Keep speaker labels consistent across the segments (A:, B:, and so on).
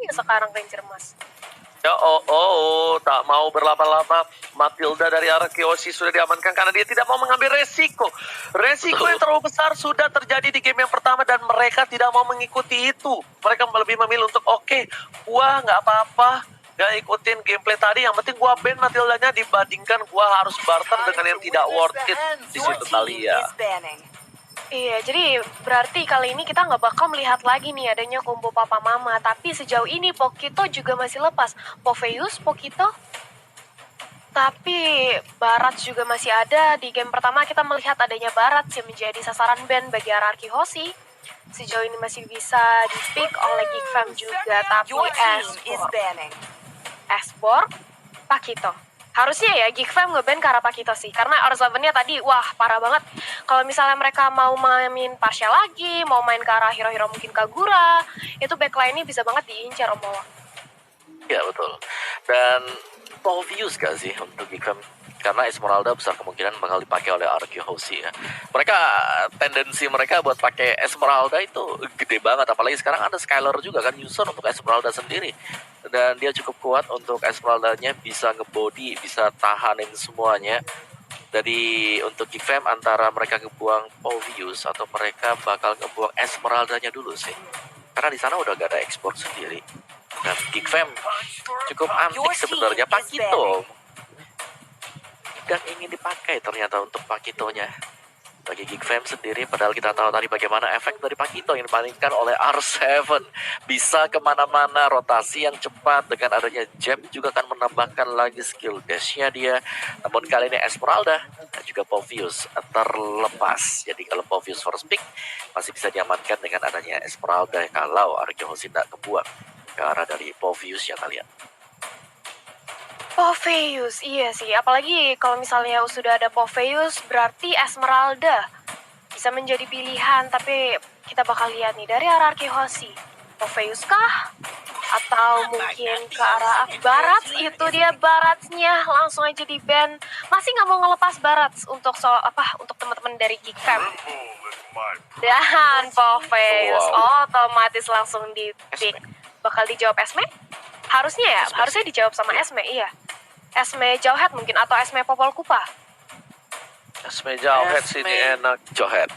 A: ya sekarang Ranger Mas.
B: Ya tak mau berlama-lama. Matilda dari arah Kiyoshi sudah diamankan karena dia tidak mau mengambil resiko. Resiko yang terlalu besar sudah terjadi di game yang pertama dan mereka tidak mau mengikuti itu. Mereka lebih memilih untuk gua nggak apa-apa, nggak ikutin gameplay tadi. Yang penting gua ban Matildanya dibandingkan gua harus barter dengan yang tidak worth it di situ Talia.
A: Iya, jadi berarti kali ini kita nggak bakal melihat lagi nih adanya combo Papa Mama. Tapi sejauh ini Pokito juga masih lepas. Popheus, Pokito. Tapi Barat juga masih ada. Di game pertama kita melihat adanya Barat yang menjadi sasaran ban bagi RRQ Hoshi. Sejauh ini masih bisa di-pick oleh Geek Fam juga. Tapi Espor, Pakito. Harusnya ya Geek Fam nge-ban ke arah Pakito sih. Karena R7-nya tadi, wah parah banget. Kalau misalnya mereka mau main Pasha lagi, mau main ke arah hero-hero mungkin Kagura, itu backline-nya bisa banget diincar Om Wawa.
C: Ya betul. Dan obvious gak sih untuk Geek Fam? Karena Esmeralda besar kemungkinan bakal dipakai oleh RRQ Hoshi ya. Mereka, tendensi mereka buat pakai Esmeralda itu gede banget. Apalagi sekarang ada Skylar juga kan, user untuk Esmeralda sendiri. Dan dia cukup kuat untuk Esmeraldanya bisa ngebody, bisa tahanin semuanya. Jadi untuk Geek Fam antara mereka ngebuang Obvious atau mereka bakal ngebuang Esmeraldanya dulu sih. Karena di sana udah gak ada ekspor sendiri. Dan Geek Fam cukup antik sebenarnya. Pakito tidak ingin dipakai ternyata untuk Pakitonya bagi Geek Fam sendiri, padahal kita tahu tadi bagaimana efek dari Pakito yang dimainkan oleh R7. Bisa kemana-mana, rotasi yang cepat dengan adanya jab juga akan menambahkan lagi skill dash-nya dia. Namun kali ini Esmeralda dan juga Popheus terlepas. Jadi kalau Popheus first pick masih bisa diamankan dengan adanya Esmeralda kalau RRQ Hoshi tidak kebuang ke arah dari Popheus ya kalian.
A: Popheus, iya sih. Apalagi kalau misalnya sudah ada Popheus, berarti Esmeralda bisa menjadi pilihan. Tapi kita bakal lihat nih dari RRQ Hoshi. Popheus kah? Atau mungkin ke arah Barat? Itu dia Baratnya langsung aja di ban. Masih nggak mau ngelepas Barat untuk untuk teman-teman dari Geek Fam. Dan Popheus otomatis langsung di pick. Bakal dijawab Esme? Harusnya ya, harusnya dijawab sama Esme, iya. Esme Jauhead mungkin, atau Esme Popol Kupa.
B: Esme Jauhead sih ini enak.
C: Jauhead.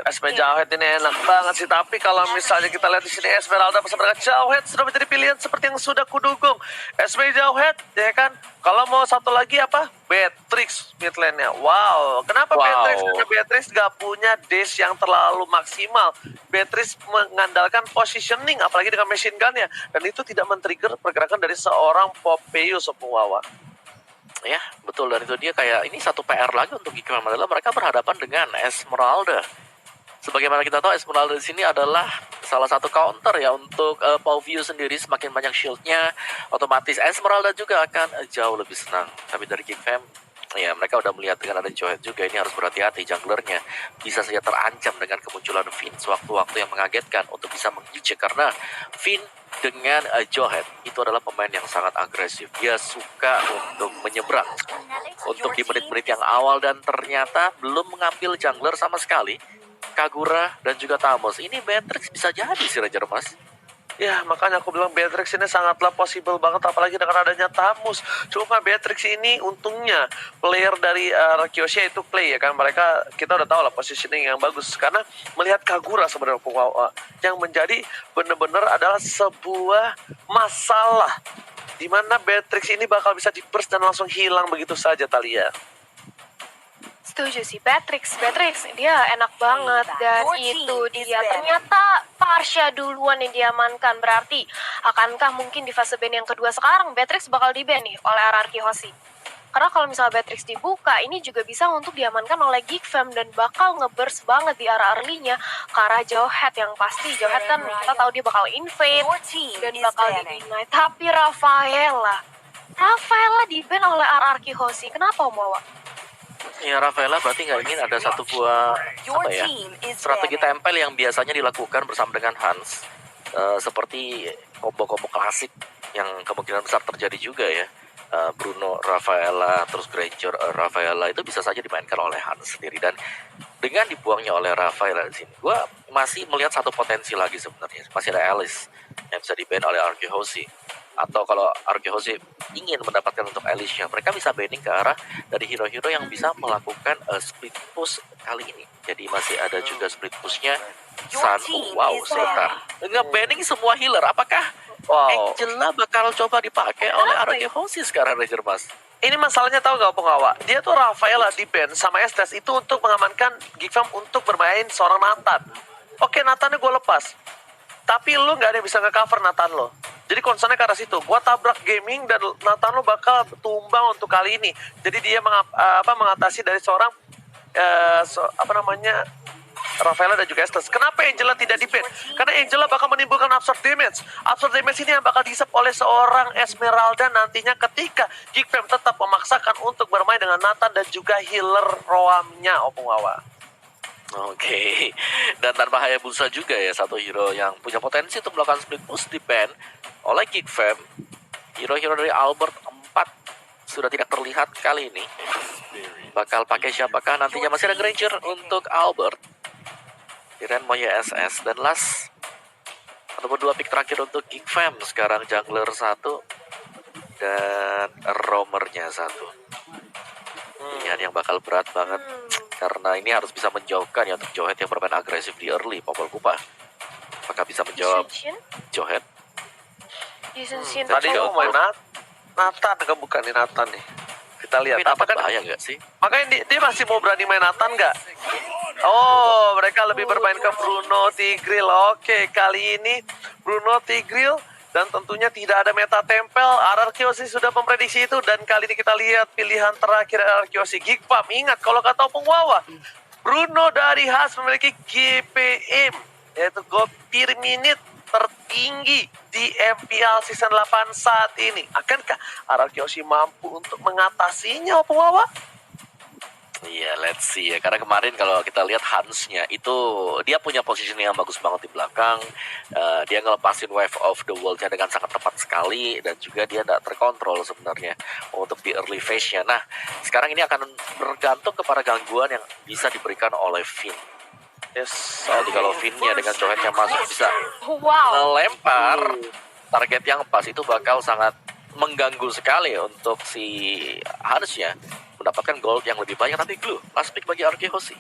B: Esme Jauhead ini enak banget sih. Tapi kalau misalnya kita lihat di sini Esmeralda bersama dengan Jauhead sudah menjadi pilihan seperti yang sudah kudukung. Esme Jauhead, ya kan? Kalau mau satu lagi apa? Beatrix mid lane-nya. Wow, kenapa Beatrix? Karena Beatrix gak punya dash yang terlalu maksimal. Beatrix mengandalkan positioning, apalagi dengan machine gun-nya. Dan itu tidak men-trigger pergerakan dari seorang Popheus Wawa.
C: Ya, betul. Dan itu dia kayak ini satu PR lagi untuk Geek Fam adalah mereka berhadapan dengan Esmeralda. Sebagaimana kita tahu Esmeralda di sini adalah salah satu counter ya untuk Popheus sendiri. Semakin banyak shieldnya, otomatis Esmeralda juga akan jauh lebih senang. Tapi dari Geek Fam, ya mereka udah melihat dengan ada Jauhead juga, ini harus berhati-hati. Junglernya bisa saja terancam dengan kemunculan Finn sewaktu-waktu yang mengagetkan untuk bisa mengejek, karena Finn dengan Jauhead itu adalah pemain yang sangat agresif. Dia suka untuk menyeberang untuk di menit-menit yang awal, dan ternyata belum mengambil jungler sama sekali. Kagura dan juga Tamos. Ini Beatrix bisa jadi sih Ranger Mas.
B: Ya, makanya aku bilang Beatrix ini sangatlah possible banget, apalagi dengan adanya Tamus. Cuma Beatrix ini untungnya player dari Kyoshi itu play ya kan. Mereka, kita udah tahu lah positioning yang bagus. Karena melihat Kagura sebenarnya yang menjadi benar-benar adalah sebuah masalah. Dimana Beatrix ini bakal bisa di-burst dan langsung hilang begitu saja Talia.
A: Setuju sih, Beatrix dia enak banget. Dan itu dia, ternyata Pasha duluan yang diamankan. Berarti akankah mungkin di fase ban yang kedua sekarang Beatrix bakal di-ban nih oleh RRQ Hoshi? Karena kalau misalnya Beatrix dibuka, ini juga bisa untuk diamankan oleh Geek Fam dan bakal nge-burst banget di arah early-nya ke arah Jauhead. Yang pasti Jauhead kan kita tahu dia bakal invade dan bakal di-deny. Tapi Rafaela di-ban oleh RRQ Hoshi. Kenapa Mawa?
C: Ya, Rafaela berarti nggak ingin ada satu buah strategi tempel yang biasanya dilakukan bersama dengan Hans, seperti combo-combo klasik yang kemungkinan besar terjadi juga ya. Bruno, Rafaela, terus Granger, Rafaela itu bisa saja dimainkan oleh Hans sendiri. Dan dengan dibuangnya oleh Rafaela di sini, gue masih melihat satu potensi lagi sebenarnya. Masih ada Alice yang bisa di-ban oleh Arkehosi. Atau kalau Arkehosi ingin mendapatkan untuk Alice-nya, mereka bisa banning ke arah dari hero-hero yang bisa melakukan split push kali ini. Jadi masih ada juga split push-nya Sun. Wow, sebentar. Nge-banning semua healer. Apakah Angela bakal coba dipakai oleh Arkehosi sekarang, Ranger Mas?
B: Ini masalahnya tahu gak Pengawa? Dia tuh Rafaela di ban sama Estes itu untuk mengamankan Geek Fam untuk bermain seorang Nathan. Oke, Nathannya gue lepas. Tapi lu gak ada yang bisa nge-cover Nathan lo. Jadi concernnya ke arah situ. Gue tabrak gaming dan Nathan lo bakal tumbang untuk kali ini. Jadi dia mengatasi dari seorang Rafaela dan juga Estes. Kenapa Angela tidak di-ban? Karena Angela bakal menimbulkan absorb damage. Absorb damage ini yang bakal dihisap oleh seorang Esmeralda nantinya ketika Geek Fam tetap memaksakan untuk bermain dengan Nathan dan juga healer Roamnya, Opung Wawa.
C: Oke, dan tanpa Hayabusa juga ya, satu hero yang punya potensi untuk melakukan split push di-ban oleh Geek Fam. Hero-hero dari Albert 4 sudah tidak terlihat kali ini. Bakal pakai siapakah nantinya? Masih ada Granger untuk Albert. Iren Moya SS dan last ataupun 2 pick terakhir untuk Geek Fam. Sekarang jungler 1 dan roamernya 1. Pilihan yang bakal berat banget karena ini harus bisa menjauhkan ya untuk Johet yang bermain agresif di early. Popol Kupa apakah bisa menjawab Johet?
B: Tadi kamu main Nathan, kan bukan nih Nathan nih. Kita lihat apakah
C: bahaya nggak sih?
B: Makanya dia masih mau berani main Nathan nggak? Oh, mereka lebih bermain ke Bruno Tigreal. Oke, kali ini Bruno Tigreal dan tentunya tidak ada meta tempel. Arkehosi sudah memprediksi itu dan kali ini kita lihat pilihan terakhir Arkehosi. Geek Fam, ingat kalau kata Opung Wawa, Bruno dari Haas memiliki GPM yaitu gold per minute tertinggi di MPL season 8 saat ini. Akankah Arkehosi mampu untuk mengatasinya, Opung Wawa?
C: Iya, let's see ya. Karena kemarin kalau kita lihat Hansnya itu dia punya positioning yang bagus banget di belakang. Dia ngelepasin Wave of the World-nya dengan sangat tepat sekali dan juga dia tidak terkontrol sebenarnya untuk di early phase-nya. Nah, sekarang ini akan bergantung kepada gangguan yang bisa diberikan oleh Finn.
B: Yes.
C: Jadi kalau Finn-nya dengan Johet yang masuk bisa melempar target yang pas, itu bakal sangat mengganggu sekali untuk si Hansnya mendapatkan gold yang lebih banyak. Nanti Glue last pick bagi Arkehosi.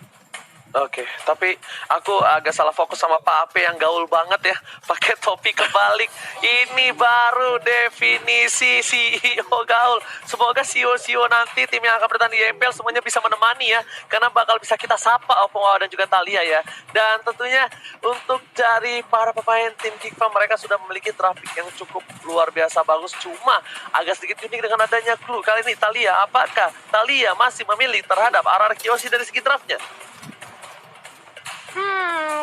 B: Oke, tapi aku agak salah fokus sama Pak Ape yang gaul banget ya, pakai topi kebalik. Ini baru definisi CEO gaul. Semoga CEO nanti tim yang akan bertahan di MPL semuanya bisa menemani ya, karena bakal bisa kita sapa Opung Wawa dan juga Thalia ya. Dan tentunya untuk dari para pemain tim Geek Fam, mereka sudah memiliki traffic yang cukup luar biasa bagus. Cuma agak sedikit unik dengan adanya Glue kali ini. Thalia, apakah Thalia masih memilih terhadap Arkehosi dari segi draftnya?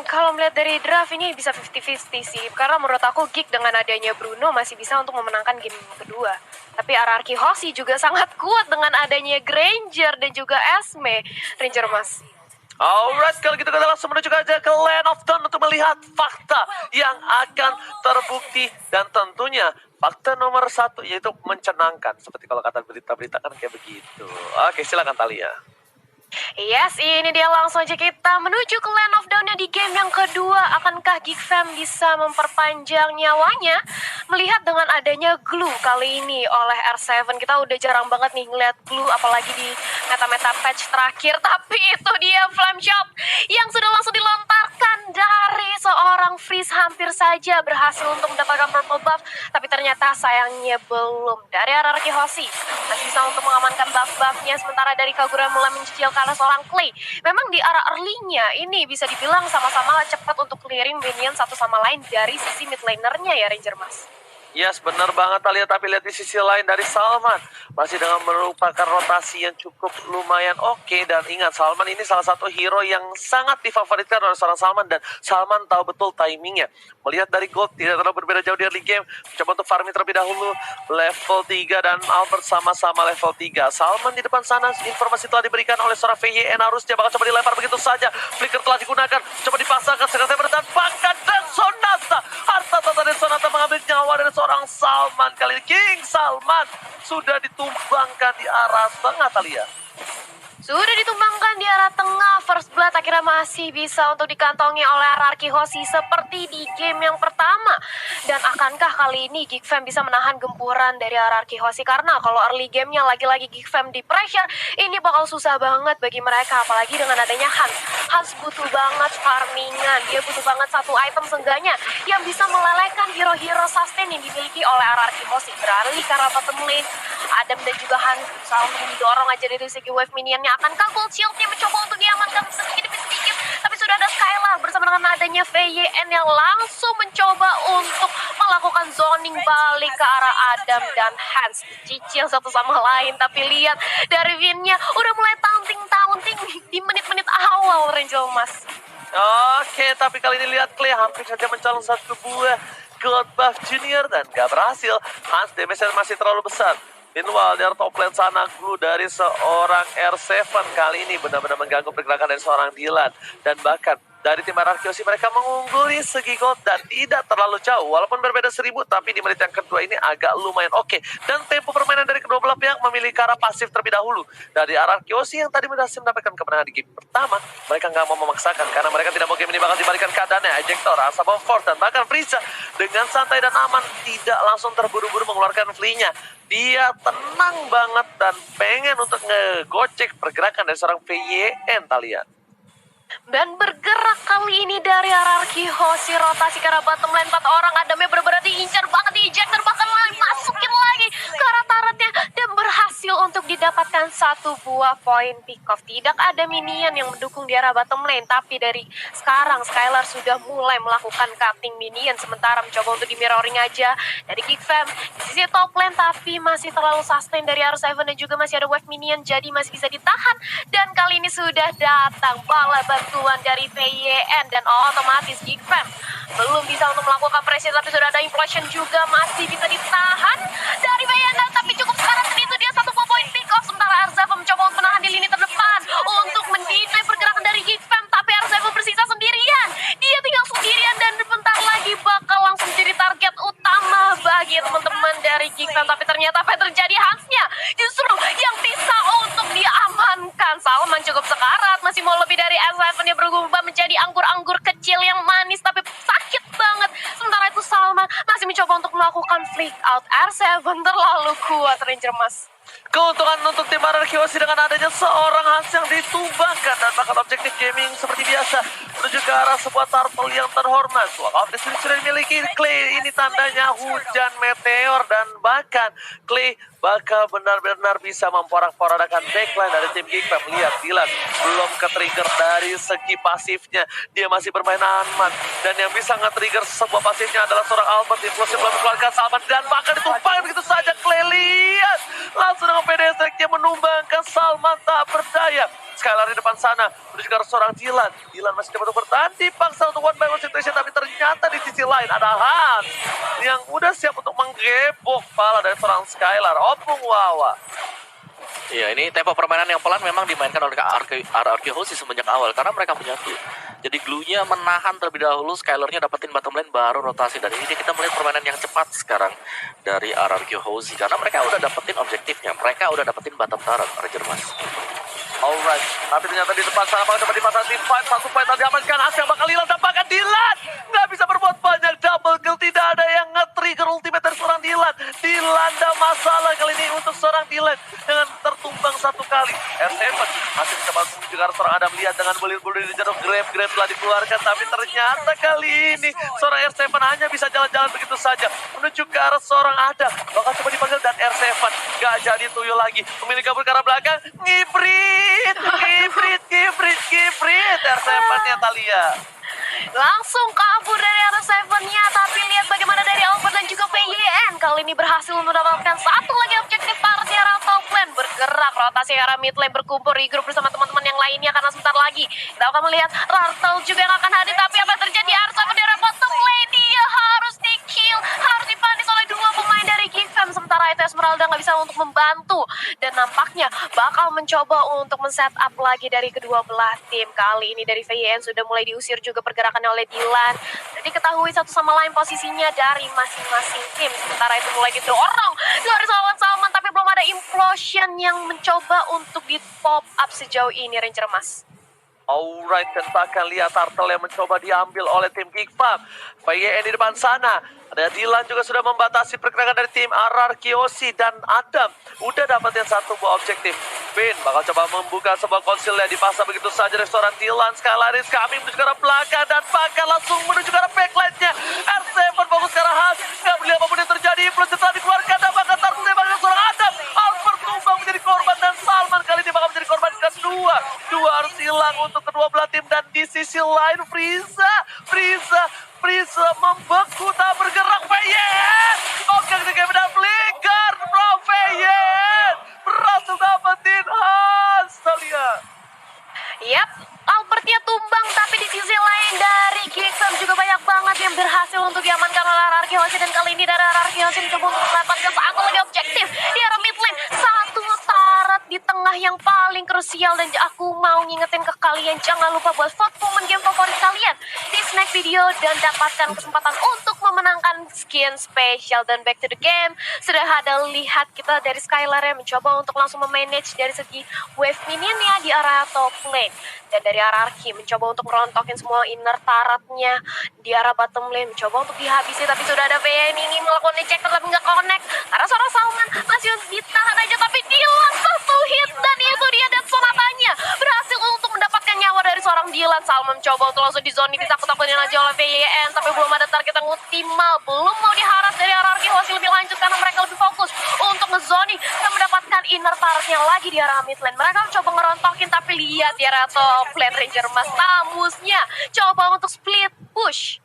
A: Kalau melihat dari draft ini bisa 50-50 sih. Karena menurut aku Geek dengan adanya Bruno masih bisa untuk memenangkan game kedua. Tapi Arkehosi juga sangat kuat dengan adanya Granger dan juga Esme. Ranger Mas.
B: Alright, kalau gitu kita langsung menuju aja ke Land of Dawn untuk melihat fakta yang akan terbukti. Dan tentunya fakta nomor 1 yaitu mencenangkan. Seperti kalau kata berita-berita kan kayak begitu. Oke, silakan Thalia.
A: Yes, ini dia, langsung aja kita menuju ke Land of Dawn-nya di game yang kedua. Akankah Geek Fam bisa memperpanjang nyawanya? Melihat dengan adanya Glue kali ini oleh R7, kita udah jarang banget nih ngeliat Glue, apalagi di meta-meta patch terakhir. Tapi itu dia Flame Shot yang sudah langsung dilontarkan dari seorang Freeze, hampir saja berhasil untuk mendapatkan purple buff. Tapi ternyata sayangnya belum. Dari Arkehosi masih bisa untuk mengamankan buff-buffnya, sementara dari Kagura mulai mencicil karena seorang Clay. Memang di arah early-nya ini bisa dibilang sama-sama cepat untuk clearing minion satu sama lain dari sisi mid laner-nya ya Ranger Mas.
B: Yes, benar banget Thalia, tapi lihat di sisi lain dari Salman. Masih dengan merupakan rotasi yang cukup lumayan oke. Dan ingat, Salman ini salah satu hero yang sangat difavoritkan oleh seorang Salman. Dan Salman tahu betul timingnya. Melihat dari gold, tidak terlalu berbeda jauh di early game. Coba untuk farming terlebih dahulu. Level 3 dan Albert sama-sama level 3. Salman di depan sana, informasi telah diberikan oleh seorang VYN. Harusnya bakal coba dilempar begitu saja. Flicker telah digunakan, coba dipasangkan. Sekarang saya bertahan, bahkan dan Sonata. Harta tata dan Sonata mengambil nyawa dari seorang Salman kali ini. King Salman sudah ditumbangkan di arah tengah Talia.
A: Sudah ditumbangkan di arah tengah, First Blood akhirnya masih bisa untuk dikantongi oleh RRQ Hoshi seperti di game yang pertama. Dan akankah kali ini Geek Fam bisa menahan gempuran dari RRQ Hoshi? Karena kalau early gamenya lagi-lagi Geek Fam di pressure, ini bakal susah banget bagi mereka. Apalagi dengan adanya Hans. Hans butuh banget farmingan, dia butuh banget satu item seenggaknya yang bisa melelehkan hero-hero sustain yang dimiliki oleh RRQ Hoshi. Beralih ke arah bottom lane, Adam dan juga Hans selalu mendorong aja dari segi wave minionnya. Akankah Gold Shield-nya mencoba untuk diamankan sedikit demi sedikit? Tapi sudah ada Skylar bersama dengan adanya VYN yang langsung mencoba untuk melakukan zoning balik ke arah Adam dan Hans. Cicil satu sama lain, tapi lihat dari Vin-nya udah mulai taunting di menit-menit awal Angel Mas.
B: Oke, tapi kali ini lihat Clay hampir saja mencalon satu buah Gold Buff Junior dan gak berhasil. Hans damage-nya masih terlalu besar. Meanwhile, dari top lane sana, Glue dari seorang R7 kali ini benar-benar mengganggu pergerakan dari seorang Dylan. Dan bahkan dari tim RRQ Hoshi mereka mengungguli segi gold dan tidak terlalu jauh. Walaupun berbeda 1000, tapi di menit yang kedua ini agak lumayan oke. Dan tempo permainan dari kedua belah pihak memilih ke arah pasif terlebih dahulu. Dari RRQ Hoshi yang tadi berhasil mendapatkan kemenangan di game pertama, mereka nggak mau memaksakan karena mereka tidak mau game ini bakal dibalikan keadaannya. Ejector, Asabov Force, dan bahkan Frieza dengan santai dan aman tidak langsung terburu-buru mengeluarkan flee-nya. Dia tenang banget dan pengen untuk ngegocek pergerakan dari seorang VYN Talia.
A: Dan bergerak kali ini dari RRQ Hoshi, rotasi ke arah bottom lane 4 orang. Adamnya benar-benar diincar banget, di ejector bahkan masukin lagi ke arah turretnya dan berhasil untuk didapatkan satu buah poin pick off. Tidak ada minion yang mendukung di arah bottom lane, tapi dari sekarang Skylar sudah mulai melakukan cutting minion sementara mencoba untuk di mirroring aja dari Geek Fam di sisi top lane, tapi masih terlalu sustain dari R7 dan juga masih ada wave minion, jadi masih bisa ditahan. Dan kali ini sudah datang bala bantuan dari VYN dan otomatis Geek Fam belum bisa untuk melakukan pressure, tapi sudah ada implosion juga masih bisa ditahan dari VYN, tapi cukup sekarang itu dia satu poin pick off. Sementara R7 mencoba untuk menahan di lini terdepan untuk mendinai pergerakan dari Geek Fam, tapi R7 bersisa sendirian. Dia tinggal sendirian dan bentar lagi bakal langsung jadi target utama bagi teman-teman dari Geek Fam. Tapi ternyata apa yang terjadi, Hansnya justru yang bisa untuk diamankan. Salman cukup sekarat, masih mau lebih dari R7, dia berubah menjadi anggur-anggur kecil yang manis tapi sakit banget. Sementara itu Salman masih mencoba untuk melakukan flick out. R7 terlalu kuat Ranger Mas.
B: Keuntungan untuk tim RRQ Hoshi dengan adanya seorang Hans yang ditumbangkan dan bahkan objektif gaming seperti biasa menuju ke arah sebuah turtle yang terhormat. Walkout di sini sudah dimiliki Clay, ini tandanya hujan meteor dan bahkan Clay bakal benar-benar bisa memporak-porandakan backline dari tim Geek Fam. Lihat Dylan belum ke-trigger dari segi pasifnya, dia masih bermain aman dan yang bisa nge-trigger sebuah pasifnya adalah seorang Albert. Implosion belum dikeluarkan Salman dan bahkan ditumpahkan begitu saja. Clay lihat langsung dengan PDS-nya menumbangkan Salman tak berdaya. Skylar di depan sana menuju ke arah seorang Dylan. Dylan masih dapat bertahan, dipaksa untuk one by one situation, tapi ternyata di sisi lain ada Hans yang udah siap untuk menggebok pala dari seorang Skylar. Opung Wawa.
C: Iya, ini tempo permainan yang pelan memang dimainkan oleh RRQ Hoshi semenjak awal karena mereka punya glue. Jadi glue-nya menahan terlebih dahulu, Skylar-nya dapetin bottom lane baru rotasi. Dan ini kita melihat permainan yang cepat sekarang dari RRQ Hoshi karena mereka udah dapetin objektifnya, mereka udah dapetin bottom turret, Ranger Mas.
B: Alright, tapi ternyata di depan sana bakal dapat dipasang di fight. Satu fight tadi amankan, Asyik bakal hilang dan bahkan Dylan nggak bisa berbuat banyak. Double kill, tidak ada yang nge-trigger ultimate dari seorang Dylan. Dilanda masalah kali ini untuk seorang Dylan dengan tertumbang satu kali. R7 masih mencoba menuju ke arah seorang Adam. Lihat dengan bulir-bulir di jatuh, grab telah dikeluarkan, tapi ternyata kali ini seorang R7 hanya bisa jalan-jalan begitu saja menuju ke arah seorang Adam. Bakal coba dipanggil dan R7 nggak jadi tuyul lagi, memilih kabur ke arah belakang. Ngibrit R7-nya Talia
A: Langsung kabur dari R7-nya, tapi lihat bagaimana dari Albert dan juga VYN kali ini berhasil mendapatkan satu lagi objektif party arah top lane. Bergerak rotasi arah mid lane, berkumpul di grup bersama teman-teman yang lainnya karena sebentar lagi kita akan melihat Rartel juga yang akan hadir. Tapi apa yang terjadi, R7 di arah bottom lane, dia harus di kill, harus dipanis oleh dua pemain dari Geek Fam. Sementara itu Esmeralda Esmeralda nggak bisa untuk membantu. Dan nampaknya bakal mencoba untuk men-set up lagi dari kedua belah tim. Kali ini dari VYN sudah mulai diusir juga pergerakannya oleh Dylan. Dan diketahui satu sama lain posisinya dari masing-masing tim. Sementara itu mulai didorong dari lawan Salman, tapi belum ada implosion yang mencoba untuk di pop up sejauh ini Ranger Emas.
B: Alright, kita akan lihat turtle yang mencoba diambil oleh tim Geek Farm. PYN di depan sana. Ada Dylan juga sudah membatasi pergerakan dari tim RR Kiyoshi dan Adam. Udah dapetin satu buah objektif. Bin bakal coba membuka sebuah konsil yang dipaksa begitu saja restoran Dylan. Skylaris kami menuju ke arah belakang dan bakal langsung menuju ke arah backline-nya. R7 fokus ke arah Hans. Gak peduli apapun yang terjadi. Plus setelah dikeluarkan dan bakal turtle tembak dari seorang Adam. Albert tumbang menjadi korban dan Salman kali ini bakal menjadi korban kedua. Dua harus hilang untuk kedua belah tim dan di sisi lain Frieza membeku tak bergerak. VYN oke ketika benar flicker from VYN berhasil dapetin Hans Talia.
A: Yap, Albertnya tumbang, tapi di sisi lain dari Geeksam juga banyak banget yang berhasil untuk diamankan oleh RR Kiyoshi. Dan kali ini dari RR Kiyoshi mencoba untuk mendapatkan satu lagi objektif di arah mid lane. Satu tarat di tengah yang paling krusial. Dan aku mau ngingetin ke kalian, jangan lupa buat vote momen game favorit kalian di snack video dan dapatkan kesempatan untuk memenangkan skin spesial. Dan back to the game, sudah ada lihat kita dari Skylar yang mencoba untuk langsung memanage dari segi wave minionnya di area top lane. Dan dari RRQ mencoba untuk merontokin semua inner taratnya di arah bottom lane, mencoba untuk dihabisi, tapi sudah ada VYN ini melakukan ejector tapi nggak connect karena seorang Salman masih ditahan aja, tapi Dylan satu hit dan itu dia, dan sonatanya berhasil untuk mendapatkan nyawa dari seorang Dylan. Salman mencoba untuk langsung di zone, ditakut-takutin aja oleh VYN, tapi belum ada target yang optimal, belum mau diharas dari RRQ masih lebih lanjut karena mereka lebih fokus untuk nge-zoning dan mendapatkan inner taratnya lagi di arah mid lane. Mereka mencoba ngerontokin, tapi lihat di arah top lane Ranger Emas tamusnya coba untuk split push.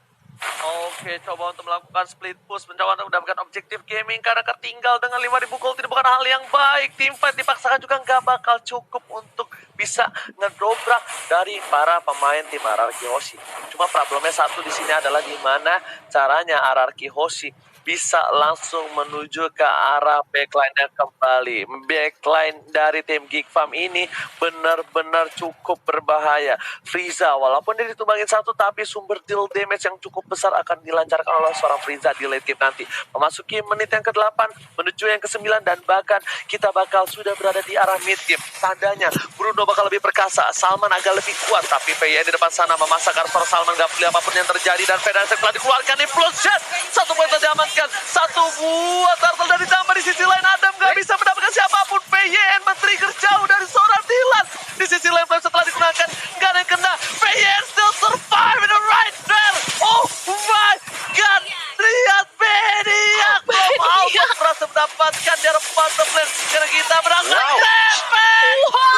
B: Oke, coba untuk melakukan split push, mencoba untuk mendapatkan objektif gaming karena ketinggal dengan 5.000 gold, tidak bukan hal yang baik. Tim fight dipaksakan juga nggak bakal cukup untuk bisa ngedobrak dari para pemain tim RR Kiyoshi. Cuma problemnya satu di sini adalah gimana caranya RR Kiyoshi bisa langsung menuju ke arah backline-nya kembali. Backline dari tim Geek Farm ini benar-benar cukup berbahaya. Frieza walaupun dia ditumbangin satu, tapi sumber deal damage yang cukup besar akan dilancarkan oleh seorang Frieza di late game nanti. Memasuki menit yang ke-8 menuju yang ke-9 dan bahkan kita bakal sudah berada di arah mid game. Tandanya Bruno bakal lebih perkasa, Salman agak lebih kuat, tapi PYN di depan sana memasak Arthur. Salman gak peduli apapun yang terjadi dan Fedansek telah dikeluarkan di plus shot. Satu poin telah diamankan. Satu buah turtle dari tambah di sisi lain. Adam gak bisa mendapatkan siapapun. PYN men-trigger jauh dari seorang Dylan. Di sisi lain flame setelah digunakan, gak ada yang kena. PYN still survive in the right there. Oh my god, lihat Beniak. Belum Albert berhasil mendapatkan di arah bottom lane. Karena kita berangkat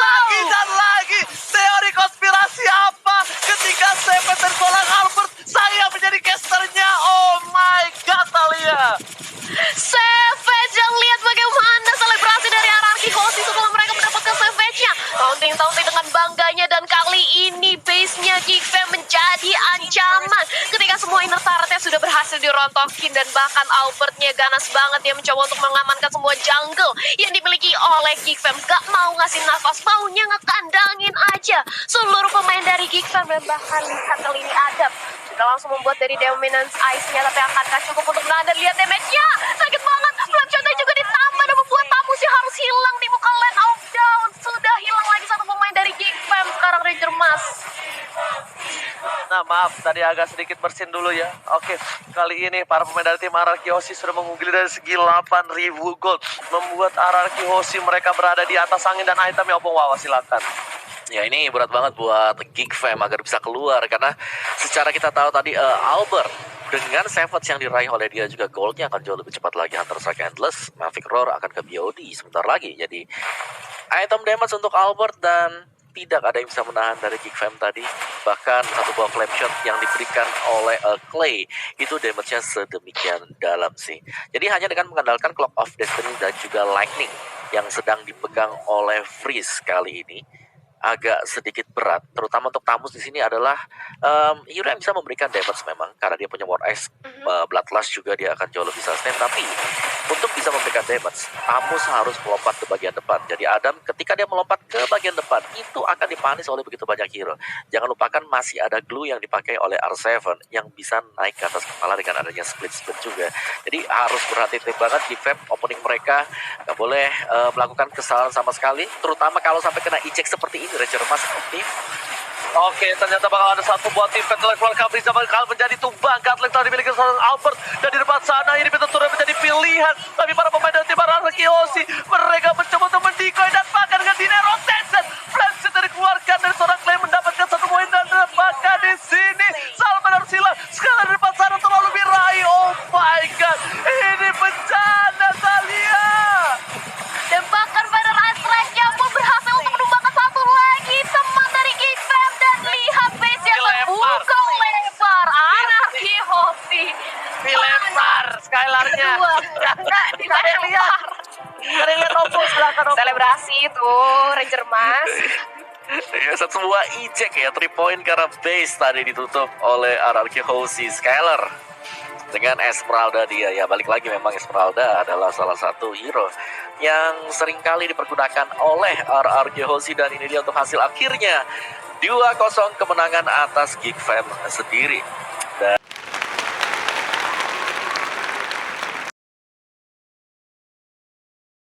B: lagi dan lagi. Teori konspirasi apa ketika Seven tergolong Albert, saya menjadi casternya. Oh my god, Talia.
A: Savage, yang lihat bagaimana selebrasi dari RRQ Kiyoshi setelah mereka mendapatkan Savage-nya. Taunting dengan bangganya, dan kali ini base-nya Geek Fam menjadi ancaman ketika semua inner turret-nya sudah berhasil dirontokin. Dan bahkan Albert-nya ganas banget, dia mencoba untuk mengamankan semua jungle yang dimiliki oleh Geek Fam. Gak mau ngasih nafas, maunya ngekandangin aja seluruh pemain dari Geek Fam. Dan bahkan lihat kali ini Adam sudah langsung membuat dari dominance ice-nya, tapi akankah cukup untuk menahan? Dan lihat damage-nya sakit banget. Flame shot-nya juga ditambah dan membuat Tamusnya harus hilang di muka lane of down. Sudah hilang lagi satu pemain dari Geek Fam sekarang Ranger Mas.
B: Nah maaf, tadi agak sedikit bersin dulu ya. Oke, kali ini para pemain dari tim RR Kiyoshi sudah mengungguli dari segi 8.000 gold. Membuat RR Kiyoshi mereka berada di atas angin dan itemnya. Opung Wawa silakan.
C: Ya, ini berat banget buat Geek Fam agar bisa keluar, karena secara kita tahu tadi Albert dengan Savage yang diraih oleh dia juga goldnya akan jauh lebih cepat lagi. Hunter Strike Endless, Mavic Roar akan ke BOD sebentar lagi. Jadi item damage untuk Albert dan tidak ada yang bisa menahan dari Geek Fam tadi. Bahkan satu buah flame shot yang diberikan oleh Clay itu damage-nya sedemikian dalam sih. Jadi hanya dengan mengandalkan Clock of Destiny dan juga Lightning yang sedang dipegang oleh Freeze kali ini agak sedikit berat, terutama untuk Tamus di sini adalah hero yang bisa memberikan damage memang karena dia punya War Ice Bloodlust juga dia akan jauh lebih sustain. Tapi untuk bisa memberikan damage, Amus harus melompat ke bagian depan. Jadi Adam ketika dia melompat ke bagian depan, itu akan dipanis oleh begitu banyak hero. Jangan lupakan masih ada glue yang dipakai oleh R7 yang bisa naik ke atas kepala dengan adanya split juga. Jadi harus berhati-hati banget di vape opening mereka. Nggak boleh melakukan kesalahan sama sekali. Terutama kalau sampai kena eject seperti ini, Ranger Mas aktif.
B: Oke, ternyata bakal ada satu buat tim Petrolek keluar coverage bakal menjadi tumbang. Gatlek telah dimiliki seorang Albert dan di depan sana ini betul sudah menjadi pilihan. Tapi para pemain dari tim Araki mereka mencoba untuk mendikoy dan bahkan dengan dinner rotation. Flash dari dikeluarkan dari seorang Clay mendapatkan satu poin dan bahkan di sini Salman harus hilang. Sekarang di depan sana terlalu birai. Oh my god, ini bencana Talia.
A: Dan bahkan Final Strike yang pun berhasil untuk menumbangkan satu lagi teman dari Geek Fam. Dan lihat base yang
B: Dilempar.
A: terpukul lebar. Anarki Hosi.
B: Dilempar Skylarnya.
A: Enggak, dilempar.
B: Ada yang lihat Oppo, silakan Oppo.
A: Selebrasi itu Ranger Mas.
C: Ya, sebuah eject ya, 3 point karena base tadi ditutup oleh RRQ Hosi. Skylar dengan Esmeralda dia ya, balik lagi memang Esmeralda adalah salah satu hero yang seringkali dipergunakan oleh RRQ Hosi, dan ini dia untuk hasil akhirnya 2-0 kemenangan atas Geek Fam sendiri.